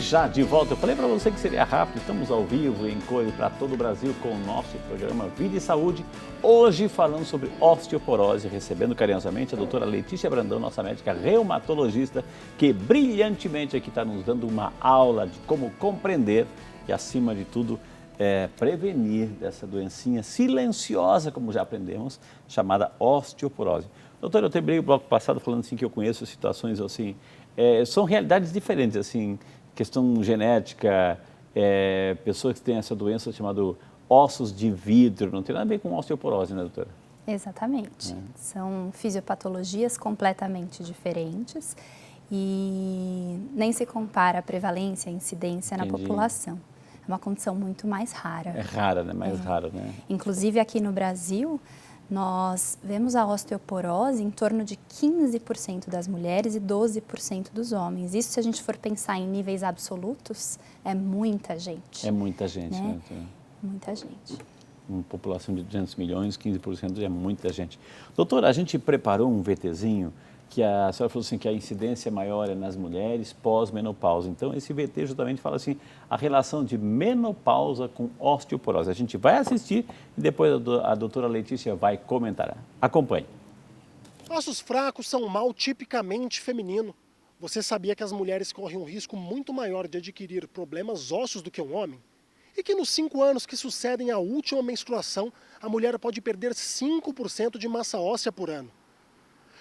já de volta. Eu falei para você que seria rápido, estamos ao vivo em cores para todo o Brasil com o nosso programa Vida e Saúde. Hoje falando sobre osteoporose, recebendo carinhosamente a doutora Letícia Brandão, nossa médica reumatologista, que brilhantemente aqui está nos dando uma aula de como compreender e, acima de tudo, prevenir dessa doencinha silenciosa, como já aprendemos, chamada osteoporose. Doutora, eu terminei o bloco passado falando assim que eu conheço situações assim, são realidades diferentes, assim, questão genética, pessoas que têm essa doença chamada ossos de vidro, não tem nada a ver com osteoporose, né, doutora? Exatamente. São fisiopatologias completamente diferentes e nem se compara a prevalência, a incidência na população. É uma condição muito mais rara. É rara, né? Mais rara, né? Inclusive aqui no Brasil, nós vemos a osteoporose em torno de 15% das mulheres e 12% dos homens. Isso, se a gente for pensar em níveis absolutos, é muita gente. É muita gente, né? Muita gente. Uma população de 200 milhões, 15% é muita gente. Doutora, a gente preparou um VTzinho que a senhora falou assim que a incidência maior é nas mulheres pós-menopausa. Então, esse VT justamente fala assim, a relação de menopausa com osteoporose. A gente vai assistir e depois a doutora Letícia vai comentar. Acompanhe. Ossos fracos são um mal tipicamente feminino. Você sabia que as mulheres correm um risco muito maior de adquirir problemas ósseos do que um homem? E que nos 5 anos que sucedem à última menstruação, a mulher pode perder 5% de massa óssea por ano?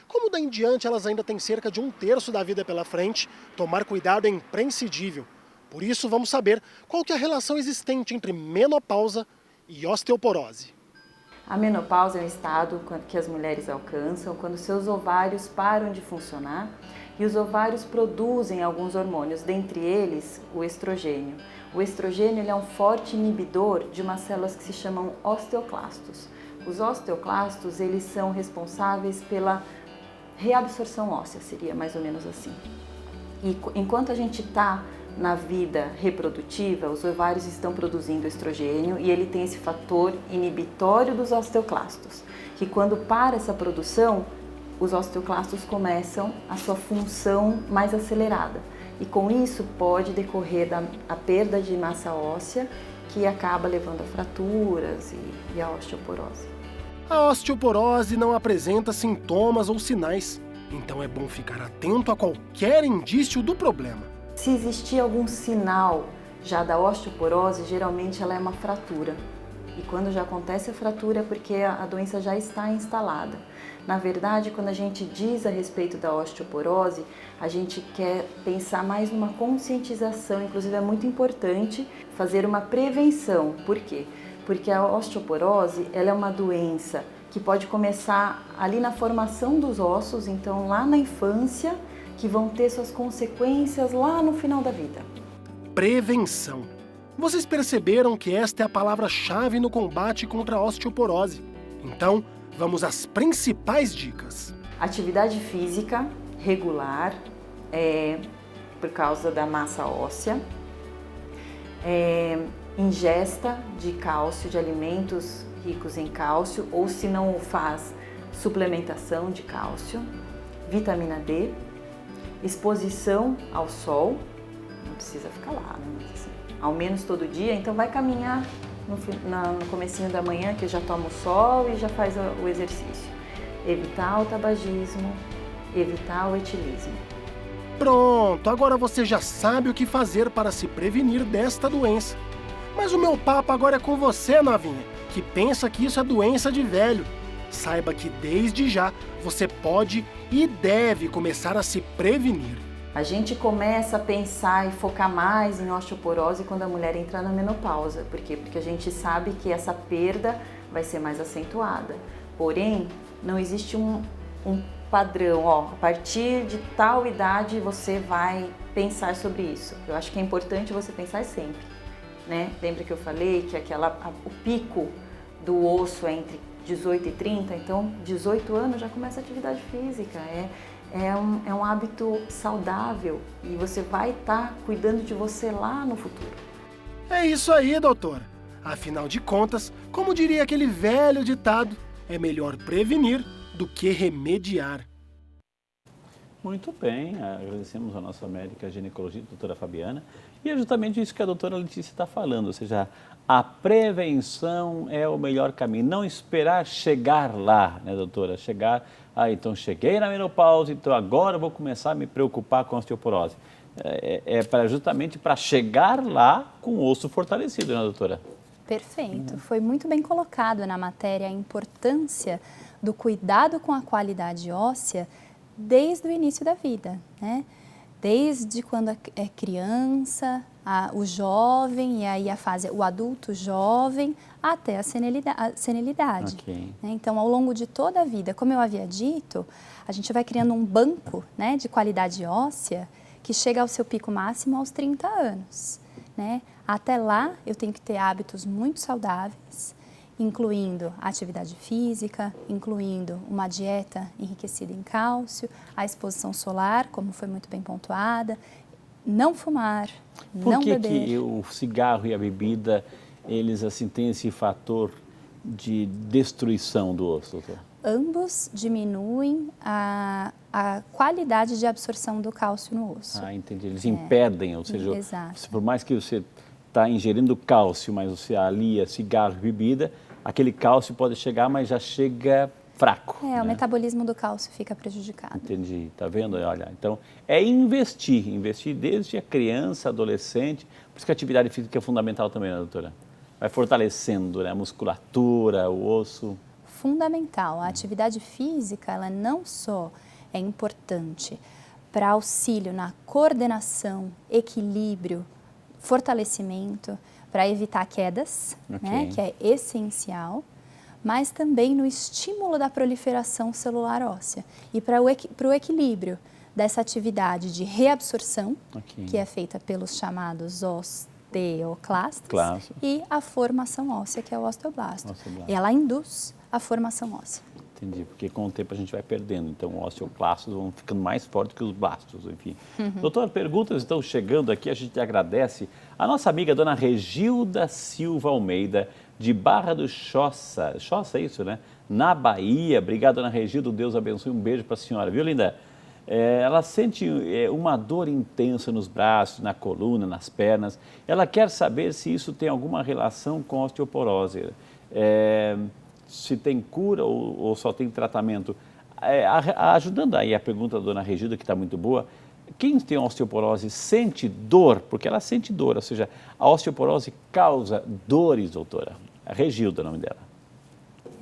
Como daí em diante elas ainda têm cerca de 1/3 da vida pela frente, tomar cuidado é imprescindível. Por isso vamos saber qual que é a relação existente entre menopausa e osteoporose. A menopausa é um estado que as mulheres alcançam quando seus ovários param de funcionar e os ovários produzem alguns hormônios, dentre eles o estrogênio. O estrogênio ele é um forte inibidor de umas células que se chamam osteoclastos. Os osteoclastos eles são responsáveis pela reabsorção óssea, seria mais ou menos assim. E enquanto a gente está na vida reprodutiva, os ovários estão produzindo estrogênio e ele tem esse fator inibitório dos osteoclastos, que quando para essa produção, os osteoclastos começam a sua função mais acelerada. E com isso pode decorrer a perda de massa óssea, que acaba levando a fraturas e a osteoporose. A osteoporose não apresenta sintomas ou sinais, então é bom ficar atento a qualquer indício do problema. Se existir algum sinal já da osteoporose, geralmente ela é uma fratura. E quando já acontece a fratura é porque a doença já está instalada. Na verdade, quando a gente diz a respeito da osteoporose, a gente quer pensar mais numa conscientização, inclusive é muito importante fazer uma prevenção. Por quê? Porque a osteoporose ela é uma doença que pode começar ali na formação dos ossos, então lá na infância, que vão ter suas consequências lá no final da vida. Prevenção. Vocês perceberam que esta é a palavra-chave no combate contra a osteoporose. Então, vamos às principais dicas. Atividade física regular, por causa da massa óssea. Ingesta de cálcio, de alimentos ricos em cálcio, ou se não o faz, suplementação de cálcio, vitamina D, exposição ao sol, não precisa ficar lá, né? Mas assim, ao menos todo dia, então vai caminhar no comecinho da manhã, que já toma o sol e já faz o exercício. Evitar o tabagismo, evitar o etilismo. Pronto, agora você já sabe o que fazer para se prevenir desta doença. Mas o meu papo agora é com você, novinha, que pensa que isso é doença de velho. Saiba que desde já você pode e deve começar a se prevenir. A gente começa a pensar e focar mais em osteoporose quando a mulher entra na menopausa. Por quê? Porque a gente sabe que essa perda vai ser mais acentuada. Porém, não existe um padrão, a partir de tal idade você vai pensar sobre isso. Eu acho que é importante você pensar sempre. Né? Lembra que eu falei que o pico do osso é entre 18 e 30, então 18 anos já começa a atividade física, é um hábito saudável e você vai estar cuidando de você lá no futuro. É isso aí, doutora. Afinal de contas, como diria aquele velho ditado, é melhor prevenir do que remediar. Muito bem, agradecemos a nossa médica ginecologista, a doutora Fabiana, e é justamente isso que a doutora Letícia está falando, ou seja, a prevenção é o melhor caminho, não esperar chegar lá, né, doutora? Então cheguei na menopausa, então agora eu vou começar a me preocupar com a osteoporose. Justamente para chegar lá com o osso fortalecido, né, doutora? Perfeito, foi muito bem colocado na matéria a importância do cuidado com a qualidade óssea desde o início da vida, né? Desde quando é criança, o jovem, e aí o adulto jovem, até a senilidade. Okay. Né? Então, ao longo de toda a vida, como eu havia dito, a gente vai criando um banco, né, de qualidade óssea que chega ao seu pico máximo aos 30 anos. Né? Até lá, eu tenho que ter hábitos muito saudáveis, incluindo a atividade física, incluindo uma dieta enriquecida em cálcio, a exposição solar, como foi muito bem pontuada, não fumar, não beber. Por que o cigarro e a bebida, eles assim têm esse fator de destruição do osso, doutor? Ambos diminuem a qualidade de absorção do cálcio no osso. Ah, entendi. Eles impedem, ou seja, exato. Por mais que você está ingerindo cálcio, mas você alia cigarro e bebida, aquele cálcio pode chegar, mas já chega fraco. O metabolismo do cálcio fica prejudicado. Entendi, tá vendo? Olha, então é investir desde a criança, adolescente, por isso que a atividade física é fundamental também, né, doutora? Vai fortalecendo, né, a musculatura, o osso. Fundamental. A atividade física, ela não só é importante para auxílio na coordenação, equilíbrio, fortalecimento, para evitar quedas, né, que é essencial, mas também no estímulo da proliferação celular óssea e para o equilíbrio dessa atividade de reabsorção, que é feita pelos chamados osteoclastos, e a formação óssea, que é o osteoblasto. Ela induz a formação óssea. Entendi, porque com o tempo a gente vai perdendo, então os osteoclastos vão ficando mais fortes que os blastos, enfim. Doutora, perguntas estão chegando aqui, a gente agradece. A nossa amiga, dona Regilda Silva Almeida, de Barra do Choça, é isso, né? Na Bahia. Obrigado, dona Regilda, Deus abençoe, um beijo para a senhora, viu, linda? Ela sente uma dor intensa nos braços, na coluna, nas pernas. Ela quer saber se isso tem alguma relação com a osteoporose. Se tem cura ou só tem tratamento. Ajudando aí a pergunta da dona Regilda, que está muito boa, quem tem osteoporose sente dor? Porque ela sente dor, ou seja, a osteoporose causa dores, doutora. A Regilda é o nome dela.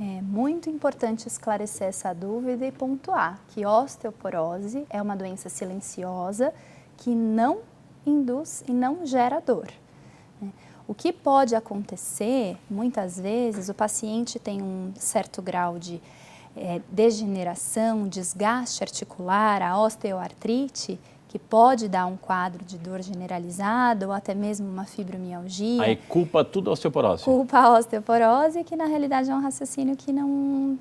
É muito importante esclarecer essa dúvida e pontuar que osteoporose é uma doença silenciosa que não induz e não gera dor. O que pode acontecer, muitas vezes, o paciente tem um certo grau de degeneração, desgaste articular, a osteoartrite, que pode dar um quadro de dor generalizada ou até mesmo uma fibromialgia. Aí culpa tudo a osteoporose. Culpa a osteoporose, que na realidade é um raciocínio que não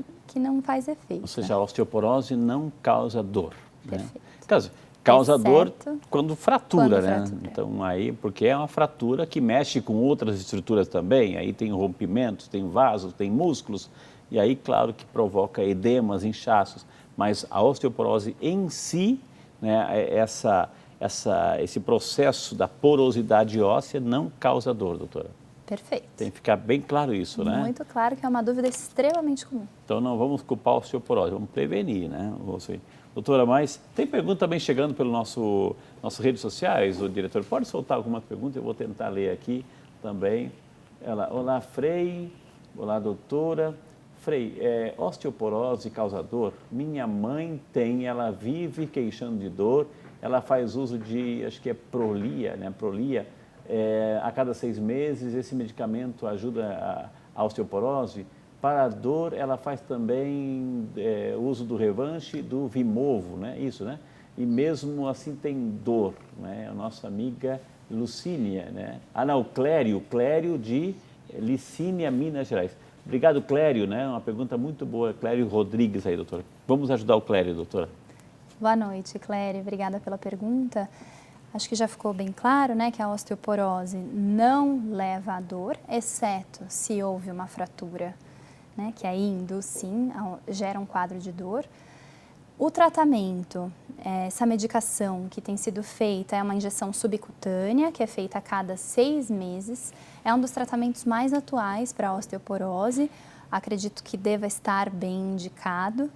faz efeito. Ou seja, a osteoporose não causa dor. Perfeito. Né? Causa dor quando fratura, né? Então aí, porque é uma fratura que mexe com outras estruturas também, aí tem rompimentos, tem vasos, tem músculos, e aí claro que provoca edemas, inchaços, mas a osteoporose em si, né, esse processo da porosidade óssea não causa dor, doutora. Perfeito. Tem que ficar bem claro isso, né? Muito claro, que é uma dúvida extremamente comum. Então não vamos culpar a osteoporose, vamos prevenir, né? Doutora, mas tem pergunta também chegando pelo nossas redes sociais, o diretor pode soltar alguma pergunta, eu vou tentar ler aqui também. Olá, Frei, olá, doutora. Frei, osteoporose causa dor? Minha mãe tem, ela vive queixando de dor, ela faz uso de, acho que é Prolia, né? Prolia, a cada 6 meses, esse medicamento ajuda a osteoporose. Para a dor, ela faz também uso do Revanche, do Vimovo, né? Isso, né? E mesmo assim tem dor, né? A nossa amiga Lucínia, né? O Clério de Licínia, Minas Gerais. Obrigado, Clério, né? Uma pergunta muito boa, Clério Rodrigues aí, doutora. Vamos ajudar o Clério, doutora. Boa noite, Clério. Obrigada pela pergunta. Acho que já ficou bem claro, né, que a osteoporose não leva à dor, exceto se houve uma fratura, né, que aí induz sim, gera um quadro de dor. O tratamento essa medicação que tem sido feita é uma injeção subcutânea, que é feita a cada 6 meses. É um dos tratamentos mais atuais para a osteoporose. Acredito que deva estar bem indicado,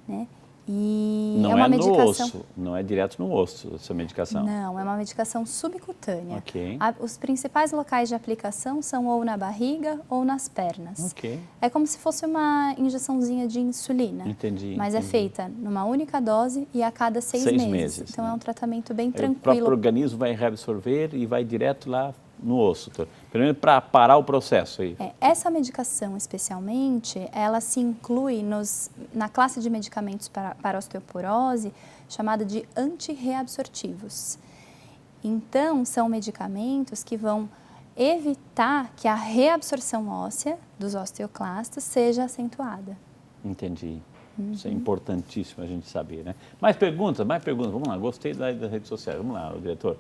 né? E não é uma medicação... no osso, não é direto no osso essa medicação? Não, é uma medicação subcutânea. Ok. Os principais locais de aplicação são ou na barriga ou nas pernas. Ok. É como se fosse uma injeçãozinha de insulina. Entendi. Mas é feita numa única dose e a cada 6 meses. Então né? é um tratamento bem O tranquilo. próprio organismo vai reabsorver e vai direto lá no osso, pelo menos para parar o processo aí. Essa medicação especialmente, ela se inclui na classe de medicamentos para osteoporose chamada de antirreabsortivos. Então, são medicamentos que vão evitar que a reabsorção óssea dos osteoclastos seja acentuada. Entendi. Isso é importantíssimo a gente saber, né? Mais perguntas? Vamos lá, gostei das redes sociais. Vamos lá, diretor.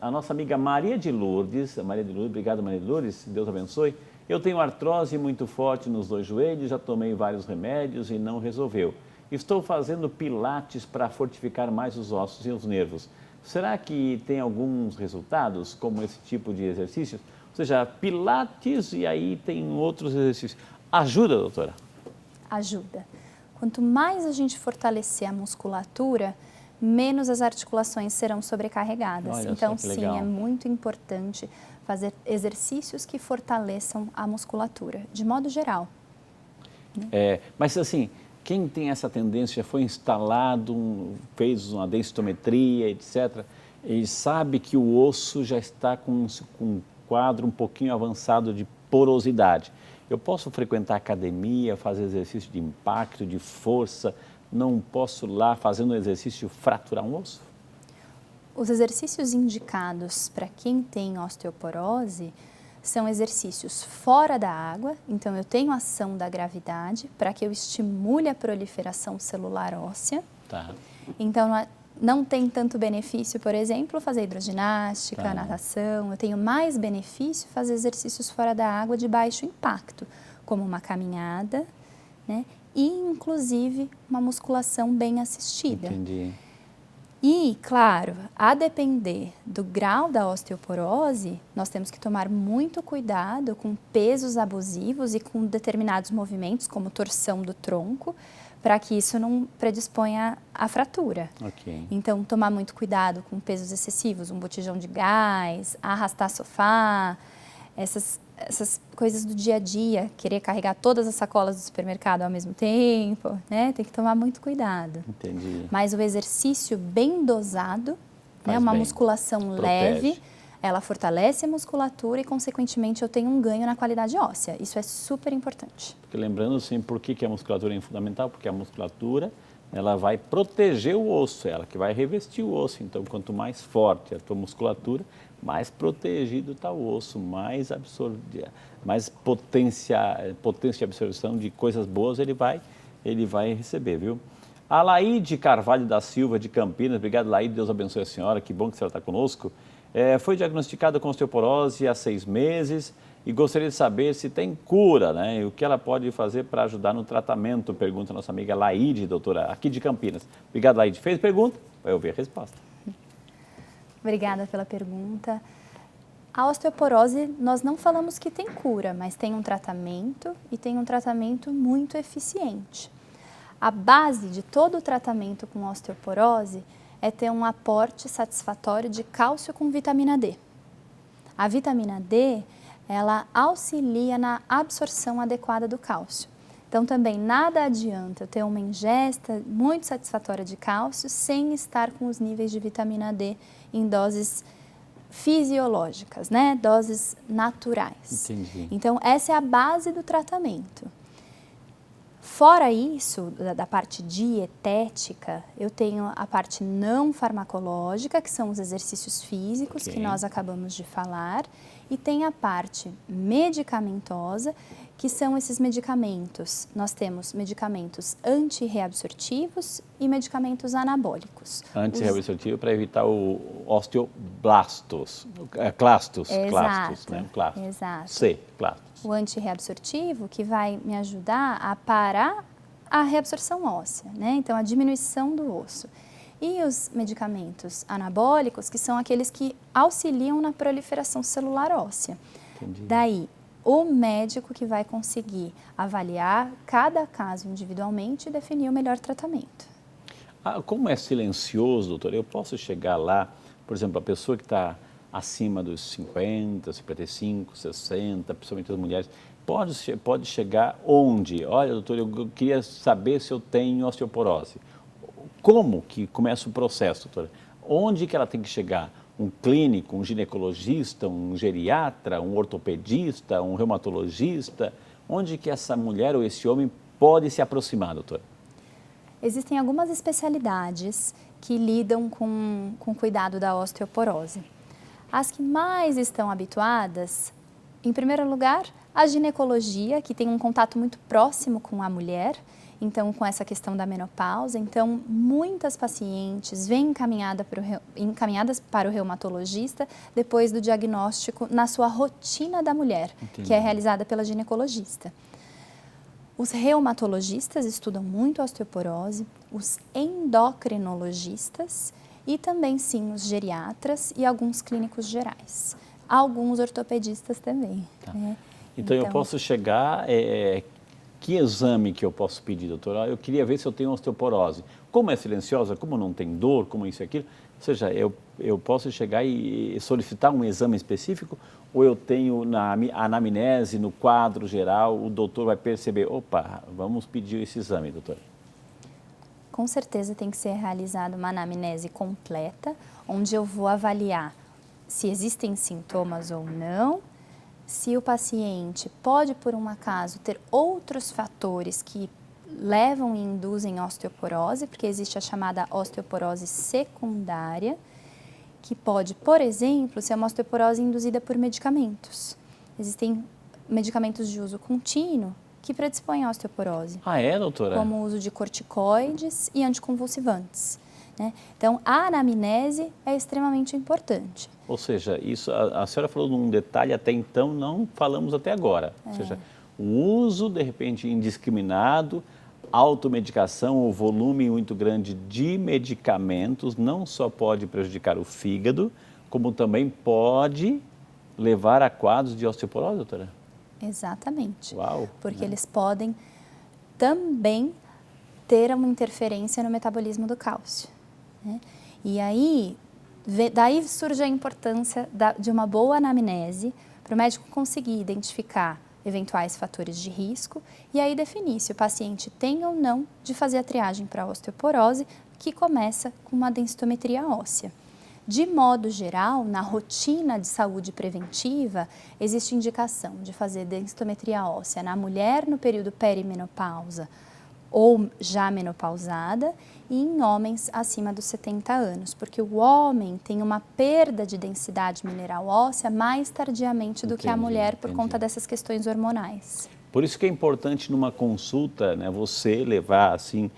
A nossa amiga Maria de Lourdes, obrigado Maria de Lourdes, Deus abençoe. Eu tenho artrose muito forte nos 2 joelhos, já tomei vários remédios e não resolveu. Estou fazendo pilates para fortificar mais os ossos e os nervos. Será que tem alguns resultados como esse tipo de exercício? Ou seja, pilates e aí tem outros exercícios. Ajuda, doutora? Ajuda. Quanto mais a gente fortalecer a musculatura, menos as articulações serão sobrecarregadas. Olha então, só que sim, legal. é muito importante fazer exercícios que fortaleçam a musculatura, de modo geral. Mas assim, quem tem essa tendência, foi instalado, fez uma densitometria, etc., e sabe que o osso já está com um quadro um pouquinho avançado de porosidade. Eu posso frequentar academia, fazer exercício de impacto, de força, não posso lá, fazendo um exercício, fraturar um osso? Os exercícios indicados para quem tem osteoporose são exercícios fora da água, então eu tenho ação da gravidade para que eu estimule a proliferação celular óssea. Tá. Então não tem tanto benefício, por exemplo, fazer hidroginástica, natação. Eu tenho mais benefício fazer exercícios fora da água de baixo impacto, como uma caminhada, né? E, inclusive, uma musculação bem assistida. Entendi. E, claro, a depender do grau da osteoporose, nós temos que tomar muito cuidado com pesos abusivos e com determinados movimentos, como torção do tronco, para que isso não predisponha à fratura. Ok. Então, tomar muito cuidado com pesos excessivos, um botijão de gás, arrastar sofá, essas coisas do dia a dia, querer carregar todas as sacolas do supermercado ao mesmo tempo, né? Tem que tomar muito cuidado. Entendi. Mas o exercício bem dosado, né? Uma musculação leve, ela fortalece a musculatura e, consequentemente, eu tenho um ganho na qualidade óssea. Isso é super importante. Porque lembrando, assim, por que a musculatura é fundamental? Porque a musculatura, ela vai proteger o osso, ela que vai revestir o osso. Então, quanto mais forte a tua musculatura, mais protegido está o osso, mais potência de absorção de coisas boas ele vai receber, viu? A Laide Carvalho da Silva, de Campinas, obrigado Laide, Deus abençoe a senhora, que bom que a senhora está conosco. Foi diagnosticada com osteoporose há 6 meses e gostaria de saber se tem cura, né? E o que ela pode fazer para ajudar no tratamento, pergunta a nossa amiga Laide, doutora, aqui de Campinas. Obrigado, Laide. Fez pergunta? Vai ouvir a resposta. Obrigada pela pergunta. A osteoporose, nós não falamos que tem cura, mas tem um tratamento e tem um tratamento muito eficiente. A base de todo o tratamento com osteoporose é ter um aporte satisfatório de cálcio com vitamina D. A vitamina D, ela auxilia na absorção adequada do cálcio. Então, também nada adianta eu ter uma ingesta muito satisfatória de cálcio sem estar com os níveis de vitamina D em doses fisiológicas, né? Doses naturais. Entendi. Então, essa é a base do tratamento. Fora isso, da parte dietética, eu tenho a parte não farmacológica, que são os exercícios físicos, que nós acabamos de falar, e tem a parte medicamentosa, que são esses medicamentos. Nós temos medicamentos antirreabsortivos e medicamentos anabólicos. Antirreabsortivo para evitar o osteoblastos, clastos, né? Clastos. Exato. C, clastos. O antirreabsortivo que vai me ajudar a parar a reabsorção óssea, né? Então, a diminuição do osso. E os medicamentos anabólicos, que são aqueles que auxiliam na proliferação celular óssea. Entendi. Daí, o médico que vai conseguir avaliar cada caso individualmente e definir o melhor tratamento. Como é silencioso, doutor, eu posso chegar lá, por exemplo, a pessoa que está acima dos 50, 55, 60, principalmente as mulheres, pode chegar onde? Olha, doutor, eu queria saber se eu tenho osteoporose. Como que começa o processo, doutora? Onde que ela tem que chegar? Um clínico, um ginecologista, um geriatra, um ortopedista, um reumatologista? Onde que essa mulher ou esse homem pode se aproximar, doutora? Existem algumas especialidades que lidam com o cuidado da osteoporose. As que mais estão habituadas, em primeiro lugar, a ginecologia, que tem um contato muito próximo com a mulher, então com essa questão da menopausa. Então, muitas pacientes vêm encaminhadas para o reumatologista depois do diagnóstico na sua rotina da mulher, Entendi. que é realizada pela ginecologista. Os reumatologistas estudam muito a osteoporose, os endocrinologistas e também, sim, os geriatras e alguns clínicos gerais. Alguns ortopedistas também. Tá. Né? Então, eu posso chegar... Que exame que eu posso pedir, doutora? Eu queria ver se eu tenho osteoporose. Como é silenciosa, como não tem dor, como isso e aquilo. Ou seja, eu posso chegar e solicitar um exame específico ou eu tenho na anamnese, no quadro geral, o doutor vai perceber, opa, vamos pedir esse exame, doutora? Com certeza tem que ser realizada uma anamnese completa, onde eu vou avaliar se existem sintomas ou não, se o paciente pode, por um acaso, ter outros fatores que levam e induzem osteoporose, porque existe a chamada osteoporose secundária, que pode, por exemplo, ser uma osteoporose induzida por medicamentos. Existem medicamentos de uso contínuo que predispõem à osteoporose. Ah, é, doutora? Como o uso de corticoides e anticonvulsivantes. Né? Então, a anamnese é extremamente importante. Ou seja, isso a senhora falou de um detalhe até então, não falamos até agora. Ou seja, o uso, de repente, indiscriminado, automedicação ou volume muito grande de medicamentos não só pode prejudicar o fígado, como também pode levar a quadros de osteoporose, doutora? Exatamente. Uau! Porque eles podem também ter uma interferência no metabolismo do cálcio. Né? E aí, daí surge a importância de uma boa anamnese para o médico conseguir identificar eventuais fatores de risco e aí definir se o paciente tem ou não de fazer a triagem para a osteoporose, que começa com uma densitometria óssea. De modo geral, na rotina de saúde preventiva, existe indicação de fazer densitometria óssea na mulher no período perimenopausa ou já menopausada e em homens acima dos 70 anos, porque o homem tem uma perda de densidade mineral óssea mais tardiamente do que a mulher por conta dessas questões hormonais. Por isso que é importante numa consulta, né, você levar assim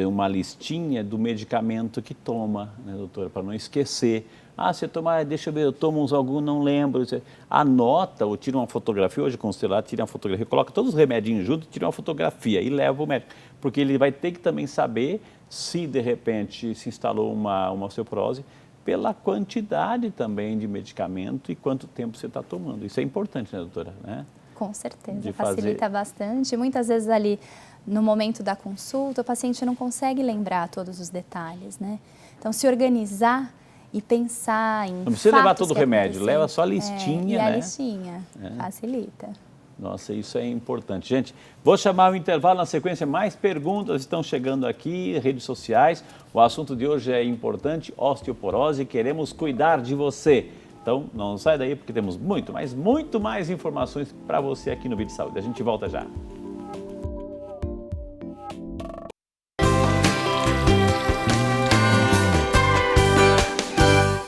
uma listinha do medicamento que toma, né, doutora, para não esquecer. Ah, você toma, deixa eu ver, eu tomo uns alguns, não lembro. Você anota ou tira uma fotografia, hoje com o celular, tira uma fotografia, coloca todos os remedinhos juntos, tira uma fotografia e leva o médico. Porque ele vai ter que também saber se de repente se instalou uma osteoporose pela quantidade também de medicamento e quanto tempo você está tomando. Isso é importante, né, doutora? Né? Com certeza, facilita bastante. Muitas vezes ali no momento da consulta, o paciente não consegue lembrar todos os detalhes, né? Então, se organizar e pensar em não precisa levar todo o remédio, leva só a e listinha, né? a listinha, facilita. Nossa, isso é importante. Gente, vou chamar o intervalo na sequência, mais perguntas estão chegando aqui, redes sociais. O assunto de hoje é importante, osteoporose, queremos cuidar de você. Então, não sai daí porque temos muito mais informações para você aqui no Vídeo Saúde. A gente volta já.